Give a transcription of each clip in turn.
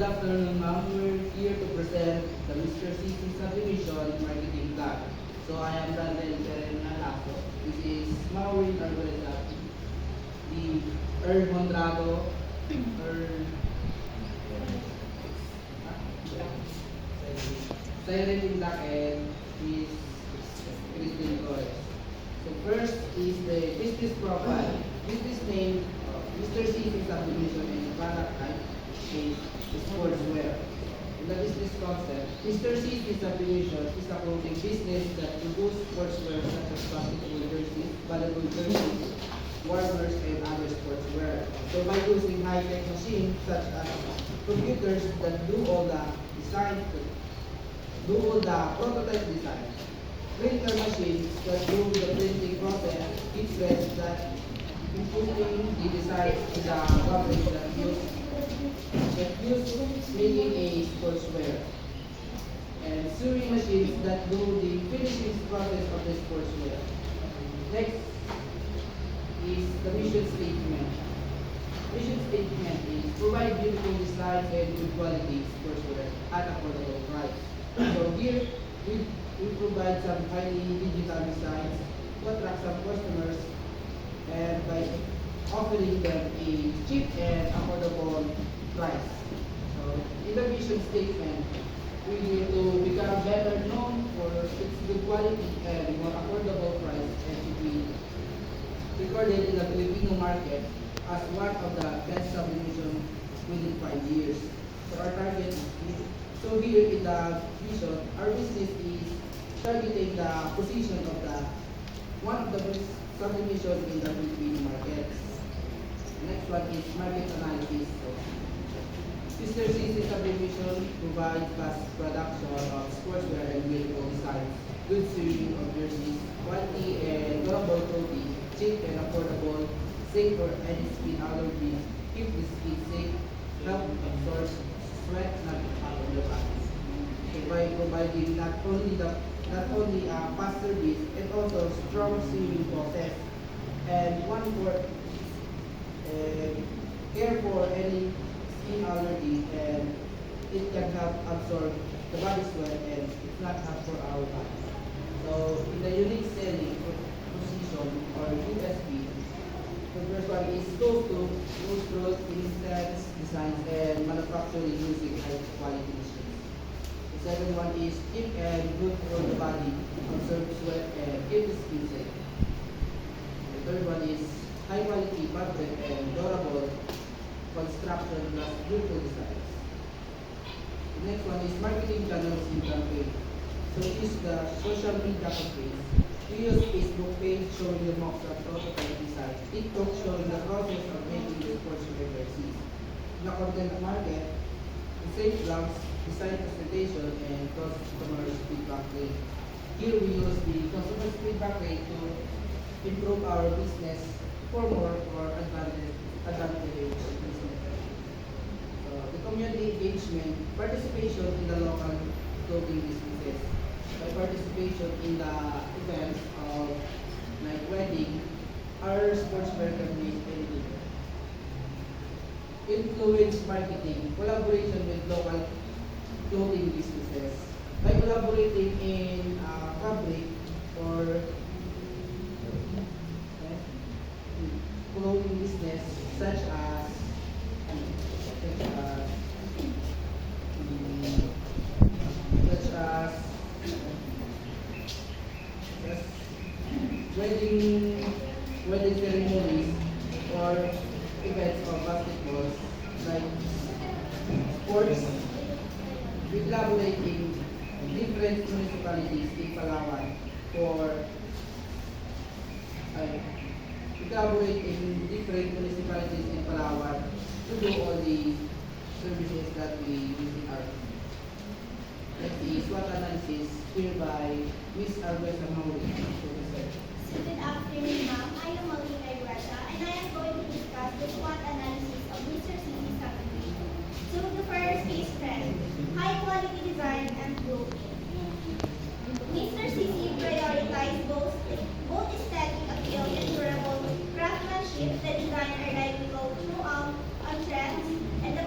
Good afternoon, ma'am. We're here to present the Mr. CC Subdivision Marketing Plan. So I am Daniel Perenalaco. This is Maureen Arguelati, the Earl Mondrado, Earl Siren in Black, and Miss Christine Torres. So first is the business profile. Business name, Mr. CC Subdivision, and product type is sportswear. In the business concept, Mr. C's Subdivision is a clothing business that produces sportswear such as basketball jerseys, volleyball jerseys, warmers, and other sportswear. So by using high-tech machines such as computers that do all the design, do all the prototype design, printer machines that do the printing process, it says that including the design in the fabric that use making a sportswear, and sewing machines that do the finishing process of the sportswear. Next is the mission statement. Mission statement is provide beautiful designs and good quality sportswear at affordable price. So here we provide some highly digital designs to attract some customers and by offering them a cheap and affordable price. So in the mission statement, we need to become better known for its good quality and more affordable price, and to be recorded in the Filipino market as one of the best subdivision within 5 years. So our target is, so here in the vision, our business is targeting the position of the one of the best subdivision in the Filipino markets. Next one is market analysis. So, Mr. CC Subdivision provides mass production of sportswear and beautiful designs, good sewing of jerseys, quality and durable clothing, cheap and affordable, safe for any skin allergies, keep the skin safe, help absorb sweat not out of the body. So by providing not only a fast service and also strong sewing process, and one for care for any skin allergy, and it can help absorb the body sweat and it's not hard for our body. So in the unique selling position or USP, the first one is close to loose growth, instance, designs, and manufacturing using high quality machines. The second one is cheap and good for the body, absorb sweat and keep the skin safe. The third one is high quality fabric and durable construction plus beautiful designs. The next one is marketing channels in campaign. So use the social media campaigns. We use Facebook page showing the mock up prototype design, TikTok showing the process of making the sportswear jerseys. In the content market, the same blogs, design presentation, and customer feedback rate. Here we use the customer feedback rate to improve our business for more or advantage business. The community engagement, participation in the local clothing businesses. By participation in the events of like wedding, our sportswear can make anything. Influence marketing, collaboration with local clothing businesses. By collaborating in fabric or clothing business such as such as yes, wedding ceremonies or events of basketballs like sports, we collaborate in different municipalities in Palawan for we collaborate in different municipalities in Palawan to do all the services that we use in our next is SWOT analysis here by Miss Arguesa Mauri. Good afternoon, ma'am. I am Maureen Argueta, and I am going to discuss the SWOT analysis of Mr. CC Subdivision. So the first is strength, high quality design, and clothing. Mr. CC prioritized both aesthetic appeal and durable craftsmanship. The design are likely go throughout on trends, and the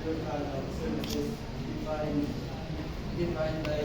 your product services defined by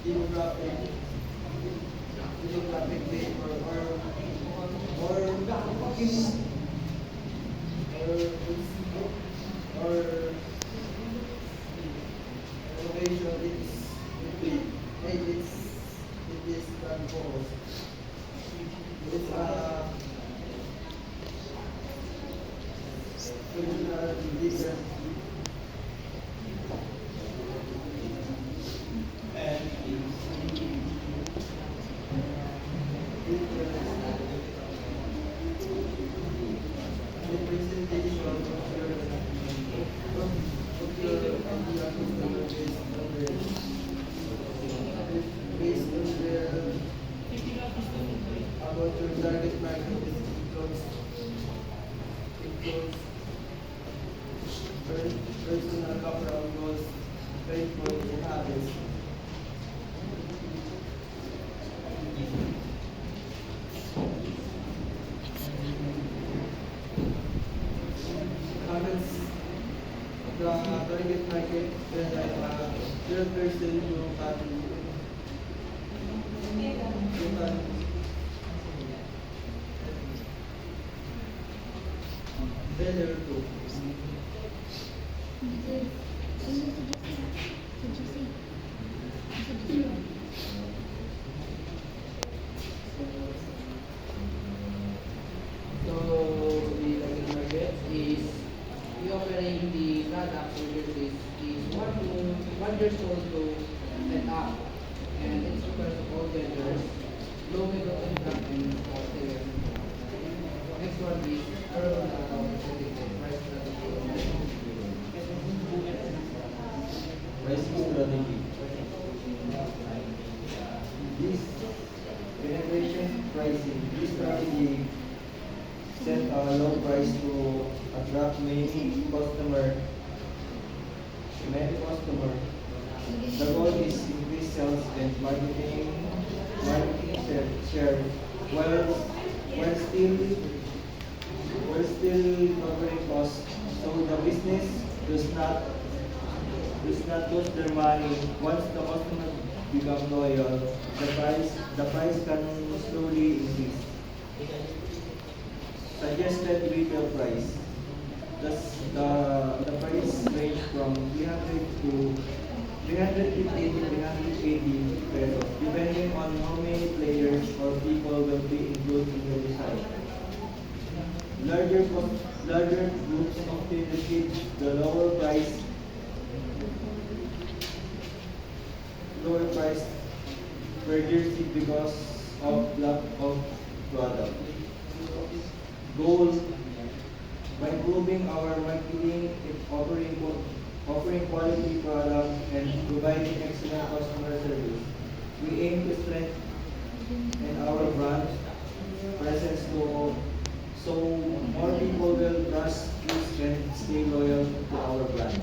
demographic, demographic data or innovation it is transposed. It's original different and representation of your customer based on their about your target market includes personal background goals, pain points, and habits. Habits of the target market when you're a person you can better to. So the target market is we offering the product or service is 1 years old to and up, and it's supposed to all vendors, low middle income and small players. Next one is price strategy. Pricing strategy. This penetration pricing, this strategy set a low price to attract many customer. The goal is increase sales and marketing share while still covering costs. So the business does not lose their money. Once the customer become loyal, the price can slowly increase. Suggested retail price. The price range from 300 to 350 to 380 pesos, depending on how many players or people will be included in your design. Larger groups often receive the lower price per jersey because of lack of product. Goals: by improving our marketing, offering quality product, and providing excellent customer service, we aim to strengthen our brand presence so more people will trust, use, and stay loyal to our brand.